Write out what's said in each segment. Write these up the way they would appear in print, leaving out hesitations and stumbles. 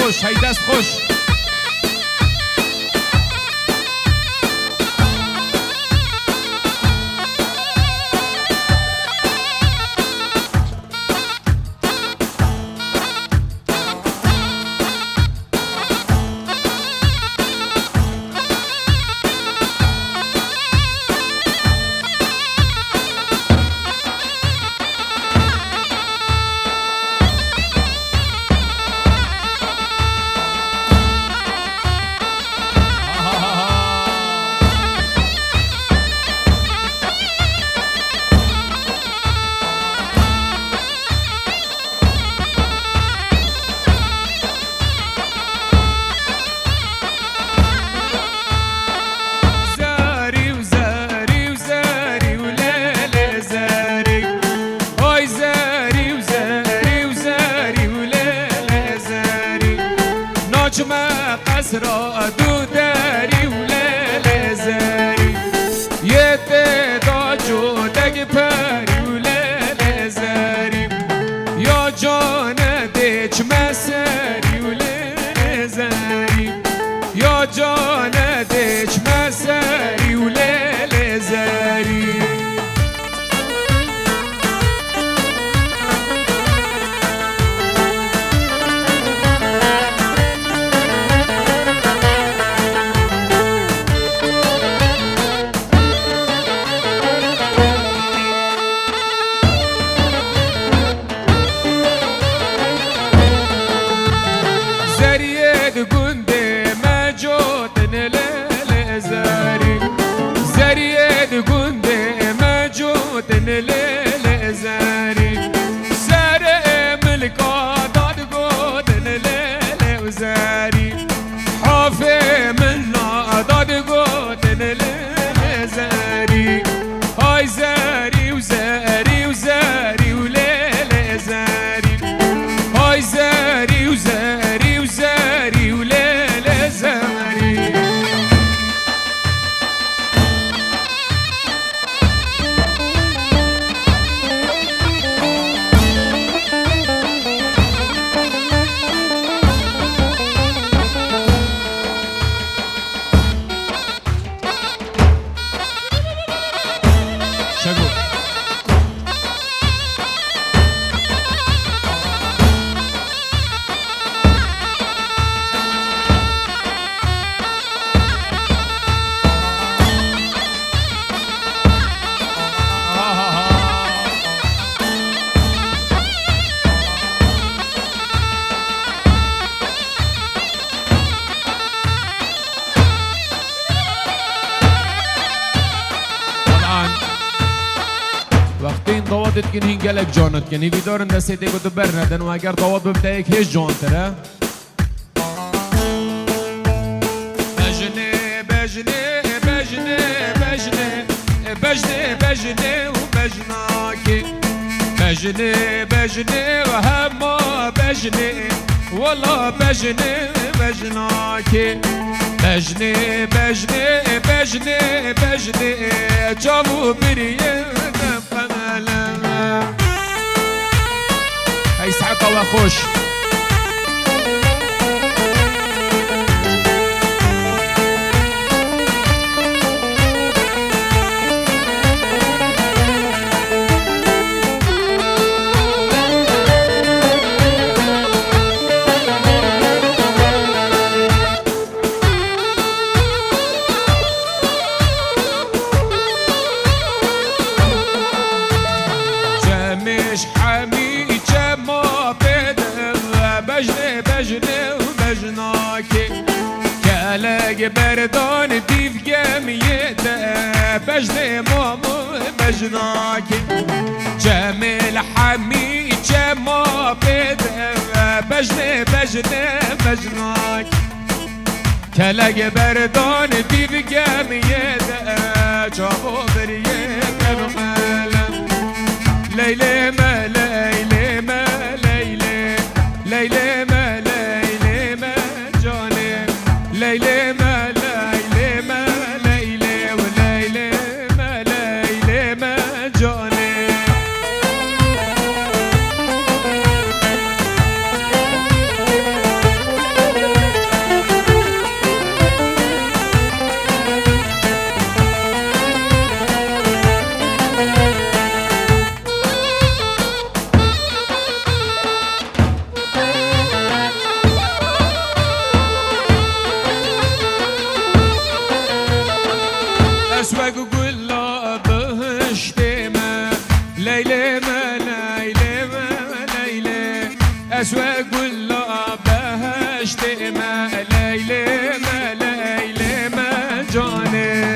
خوش هی دست خوش قصرا دو داری ولیل زاری یه تدا جودگ پری ولیل زاری یا جان دیچ مسری ولیل زاری یا جان دیچ مسری ولیل زاری ليل زاري زاري ملك ضاد قودن ليل وزاري حافي منا ضاد قودن ليل زاري هاي زاري وزاري وزاري وليل زاري هاي زاري وزاري وزاري وليل زاري وقتی دوادت کنی گلک جانت کنی بیدارن دسته دیگه تو بر ندن و اگر دواد ببته یک هیچ جان تره بجنه بجنه بجنه بجنه بجنه بجنه و بجناکی بجنه بجنه و همه بجنه والله بجنه بجناکی بجنه بجنه بجنه بجنه جابو بریه هاي سعقة وخوش جمش حمي جما بده بجنه بجنه وبجناكي كالك بردان ديف جميته بجنه مامو بجناكي جمل حمي جما بده بجنه بجنه بجناكي كالك بردان ديف جميته جابو بريته بمالا ليلى ما ليلى ما ليلى ليلى ما ليلى ما جاني ليلى ما ليلى ما ليلى وليلى ما ليلى ما جاني ليلى ما ليلى ما ليلى أسواق ولا بهشت ما ليلى ما ليلى ما جاني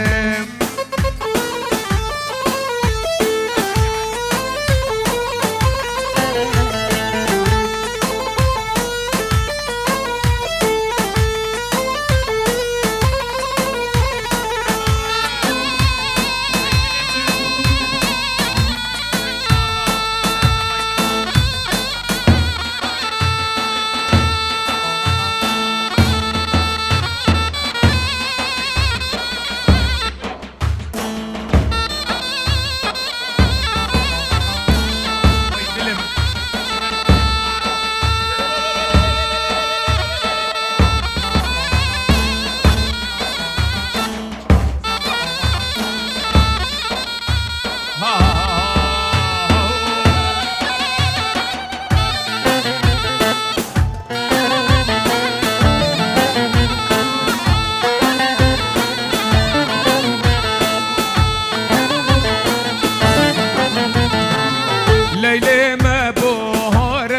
ليلى ما بهار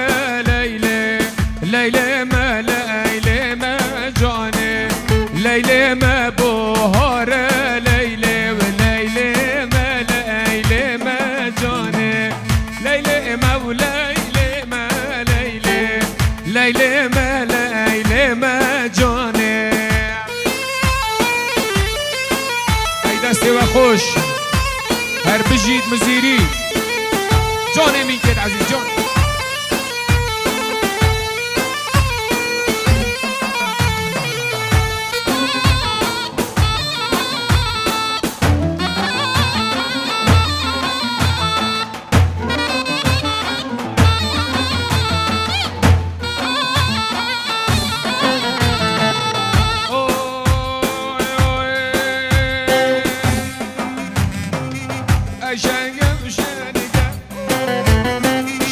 ليلى ليلى ما ليلى ما جاني ليلى ما بهار ليلى وليلى ما ليلى ما جاني ليلى ما وليلى ما ليلى ليلى ما ليلى ما جاني هاي دستي وخوش هر بجيد مزيري جاني مين كده عزيز جان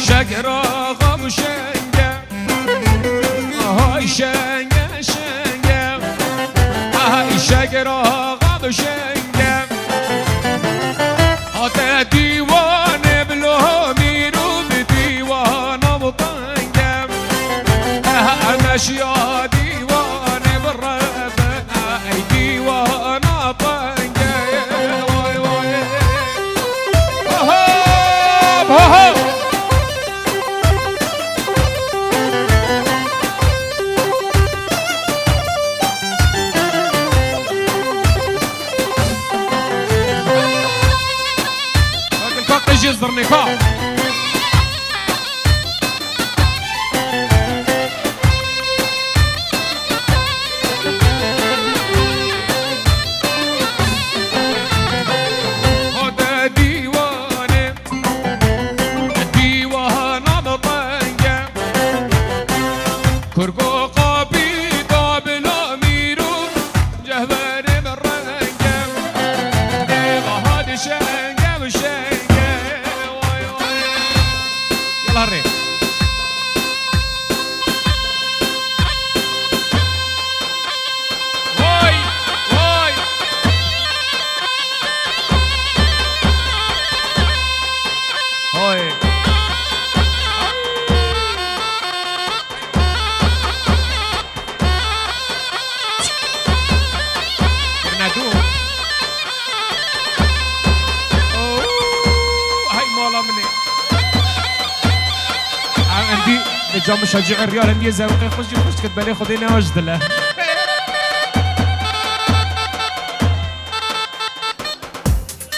شقرا وشنقة هاي شنقة شنقة هاي شقرا وشنقة هاتا ديوان بلومير وبديوان بطنقة ماشية ديوان بالرفة هاي ديوان طنقة واي واي هوب هوب جزر نقاط هذا ديوانه ديوان بطنقة كرقو قابي قابل أميرو جهبان بالرنقة هذا شنقة وشنقة يلا الريح واي واي هاي برنادو هاي مولا مني عندي نجام مشجع الريال عندي زاوية خش كتبالي خدينا وجد له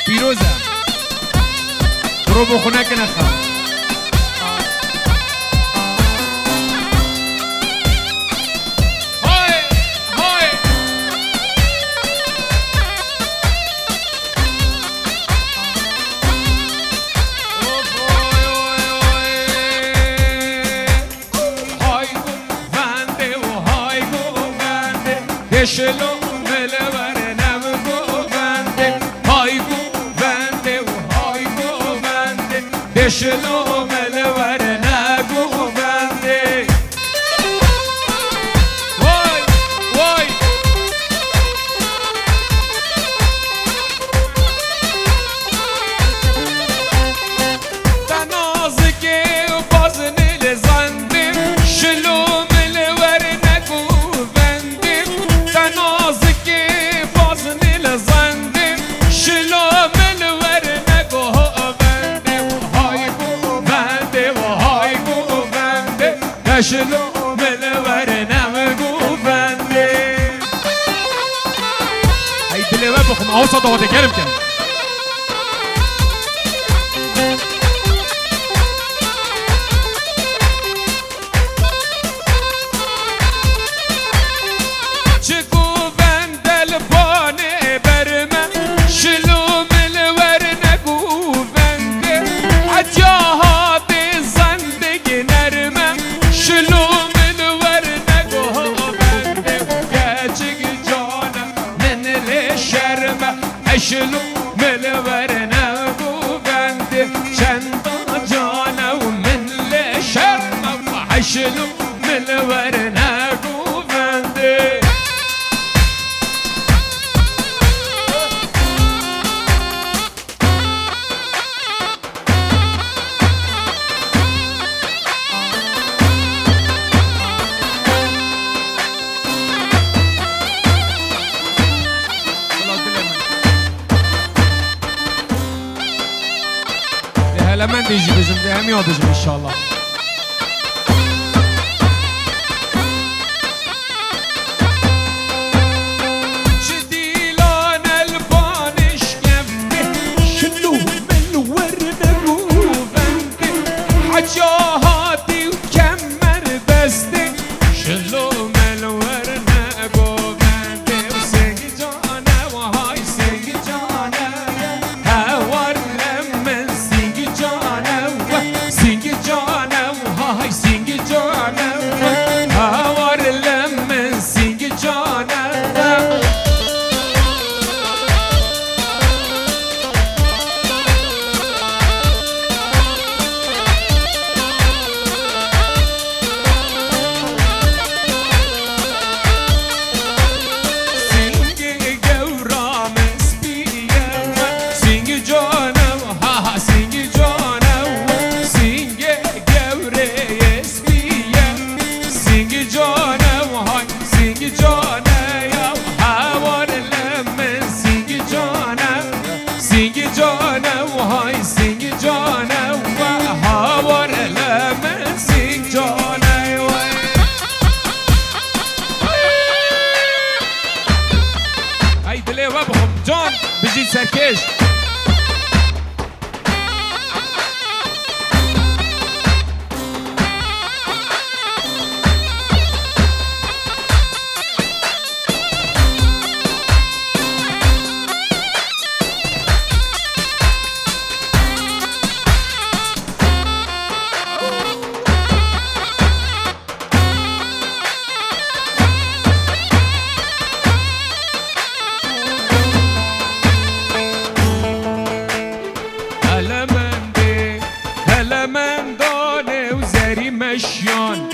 فيروزة ضربوا هناك نخا هاي هاي شلو ملورنا بگو بنده های گو بنده و های گو بنده شلو ملورنا گو بنده وای وای اشلو ملورنا وقوفندي هاي دلي وابخم اوسط صدوات كرم كان شلو ملورنا قوفندي شنطة جانا ومن لشرمة شلو ملورنا قوفندي هلا من بيجي بجم دي هم يوم بجم ان شاء الله شدي لون البانش كفي شلو ملورنا قوفندي حجاهاتي وكمر بستي شلو ملورنا قوفندي وسجانا وهاي سجانا هاور لمن جون بجي سركش من دانه و زری مشیان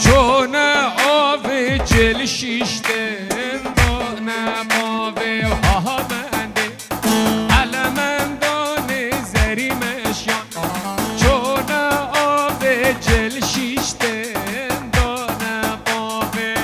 چونه آوه جل شیشته دانه ماوه و ها منده حالا من دانه زری مشیان چونه آوه جل شیشته دانه ماوه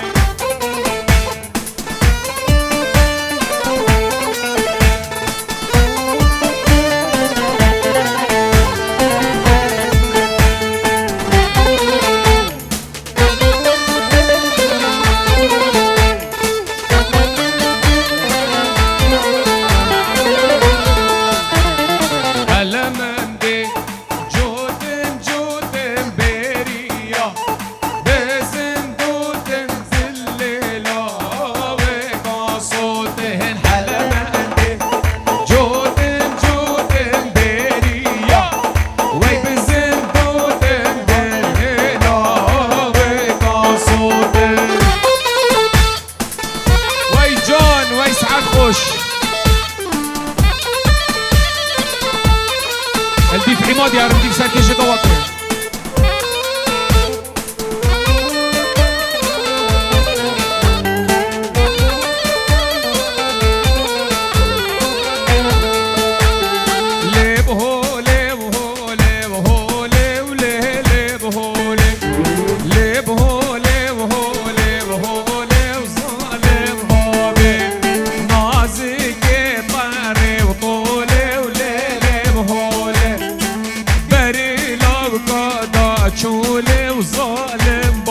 الديف عماد يا رمديف سركش قواطع چوله و ظالم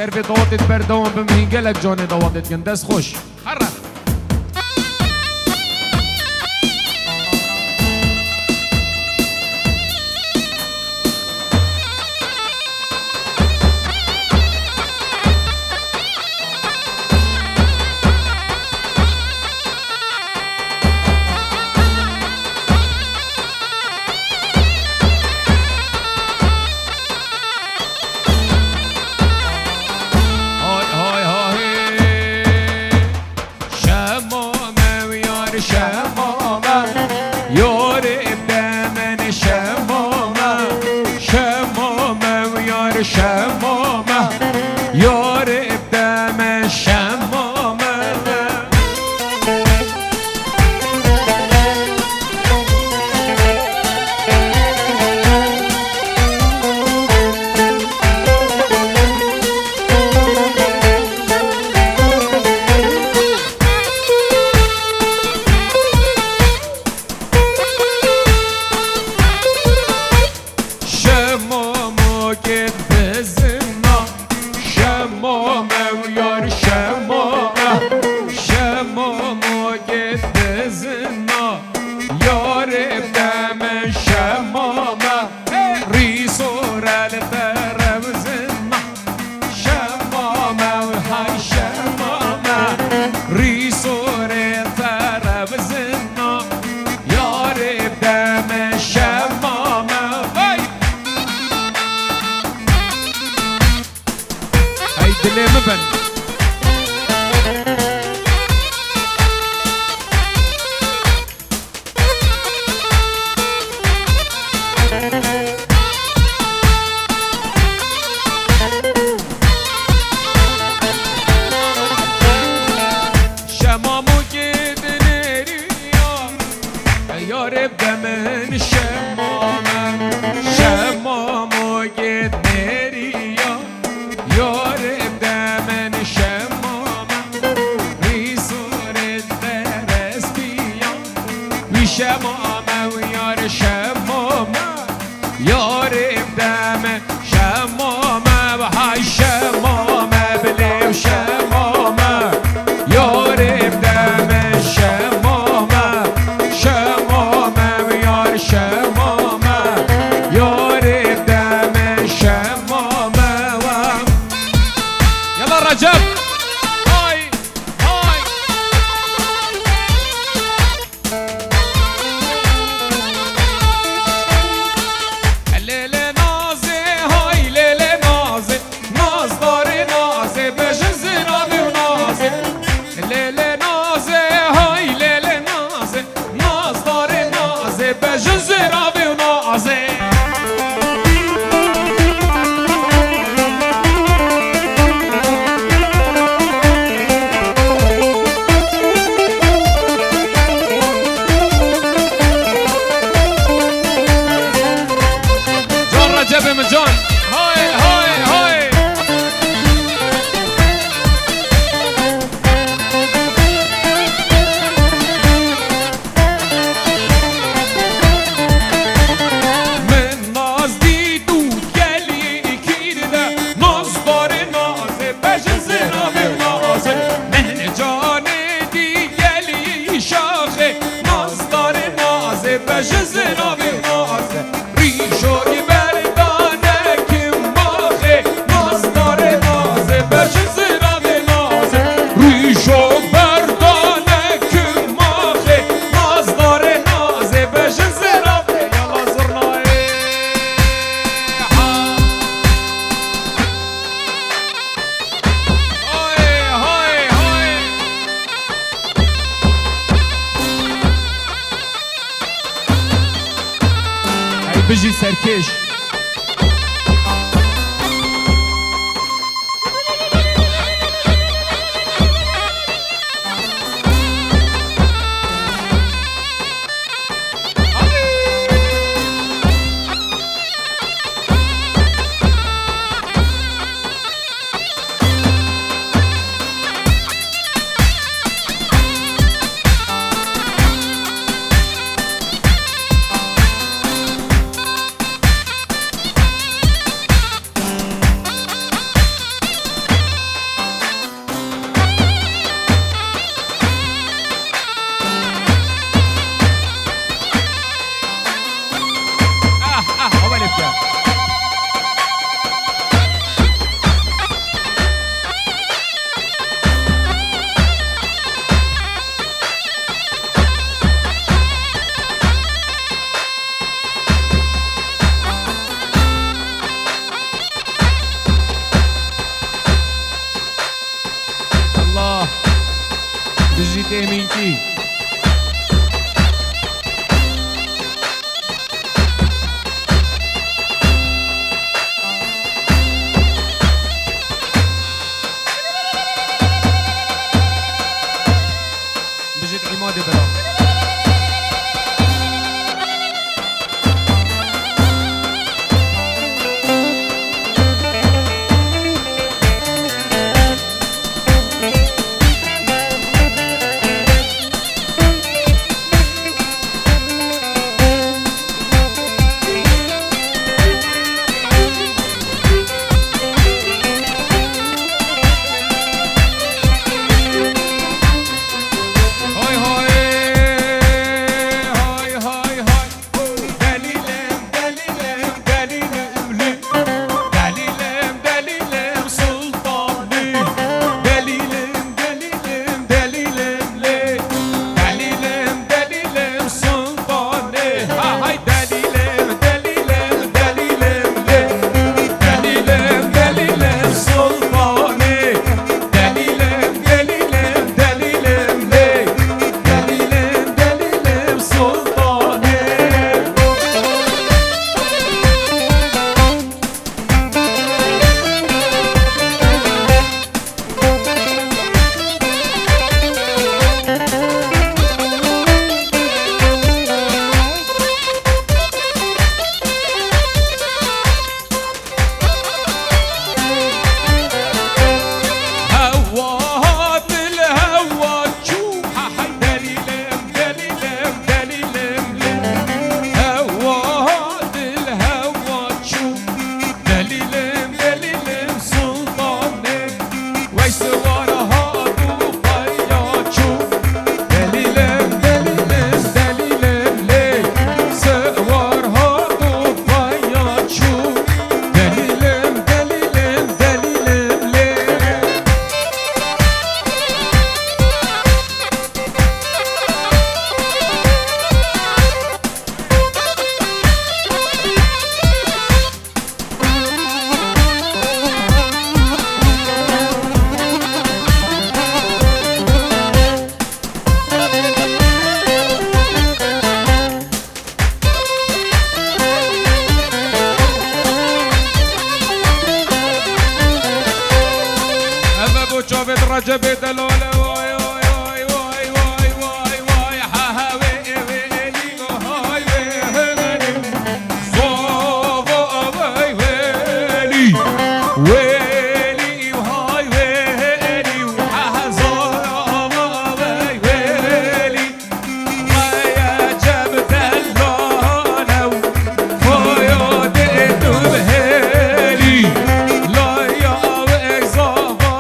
سر دواتت بردوام بمهین گلک جان دواتت گن دست خوش حرف شمامه یار دم شمامه شمامو گد بزنا شمامه یار شمامه شمامو گد بزنا یار دم شمامه ریسورل درم زنا شمامه های شمامه ریسورل درم زنا یار دم شمامه دلی مبن شمامو گدنری یار دمن شمامه شمامو گدنری یار دمن شمامه ریسور درس بیان وی شمامه و یار شمامه یار دمن شمامه و های شمامه بلیو شمامه یار دمن شمامه شمامه و یار شمامه یار دمن شمامه يلا رجب هاي هاي الليلة نازي هاي ليلة نازي ناز داري نازي بجزر أبي ونازي الليلة نازي هاي ليلة نازي ناز داري نازي بجزر أبي ونازي رجب مجان هاي هاي هاي من ناز دیدو گلی کیرده ناز داره نازه بجزه نامه نازه من جان دی گلی شاخه ناز داره نازه بجزه نامه نازه ریشوی بجي سركش بجيت امينتي بجيت عماد برا رجبت الأولى واي واي واي واي واي واي واي ها ويلي واي ويلي صوفا واي ويلي ويلي واي ويلي وها صوفا واي ويلي ويا جبت اللونة ويا ديت بهالي لا يا ويزافا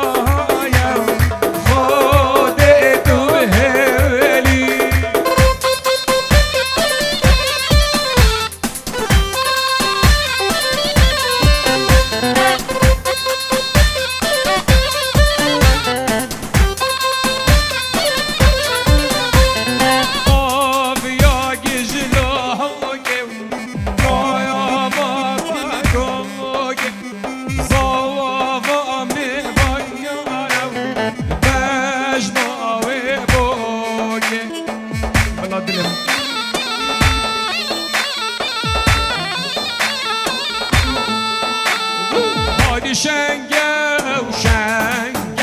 شنقة وشنقة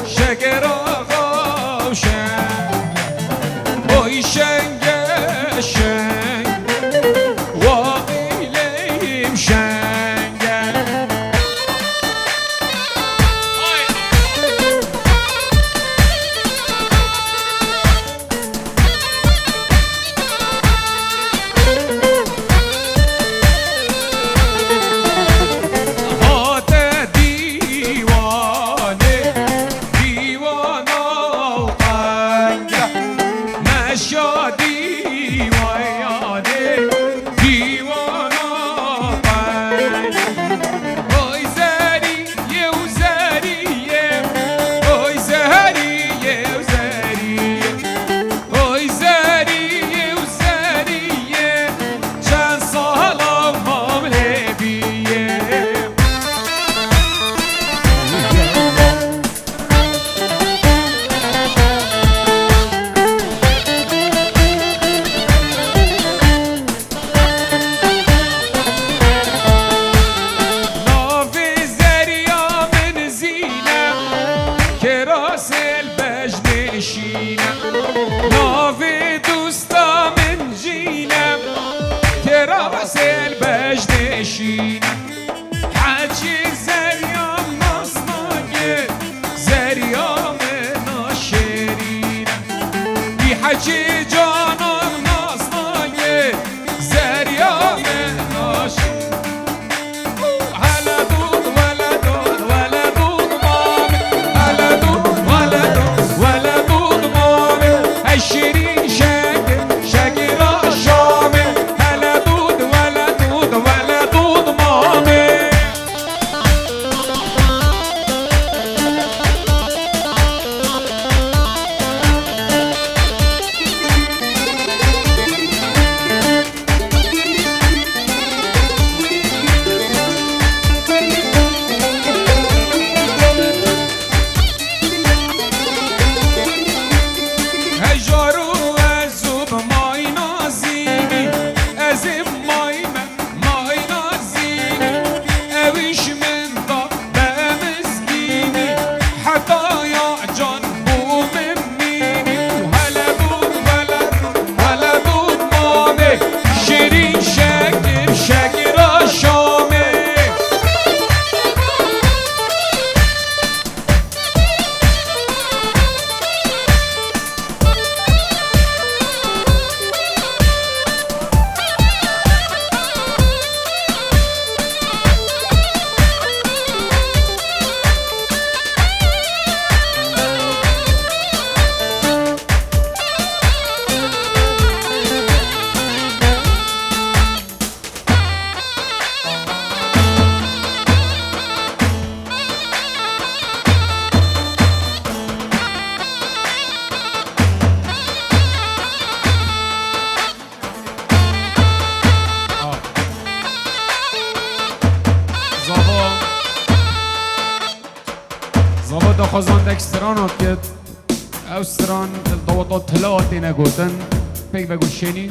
شقرة وشنقة وي شنقة شنقة وإلي مشنقة ديوانه وطنجة مشى نافي دوستا من جينا كراس البجدشينا حاجي زريام نصناقي زريام ناشرينا بحاجي جانم نصناقي زريام ناشرينا هلا دود ولا دود ولا دود مامي هلا دود ولا دود ولا دود مامي عشرين شاكر شاكر الشامي هلا دود ولا دود ولا دود مامي هجارو ازوب مای نازینی ازم مای نازینی اویش من دا بمسکینی حتی یا جان بو ممینی هلا بود ولا بود مامه شیرین شکر شکر شامه زبا دا خزاندک سترانات کد او ستران دوتا طلعاتی نگوتن پیک بگو شنی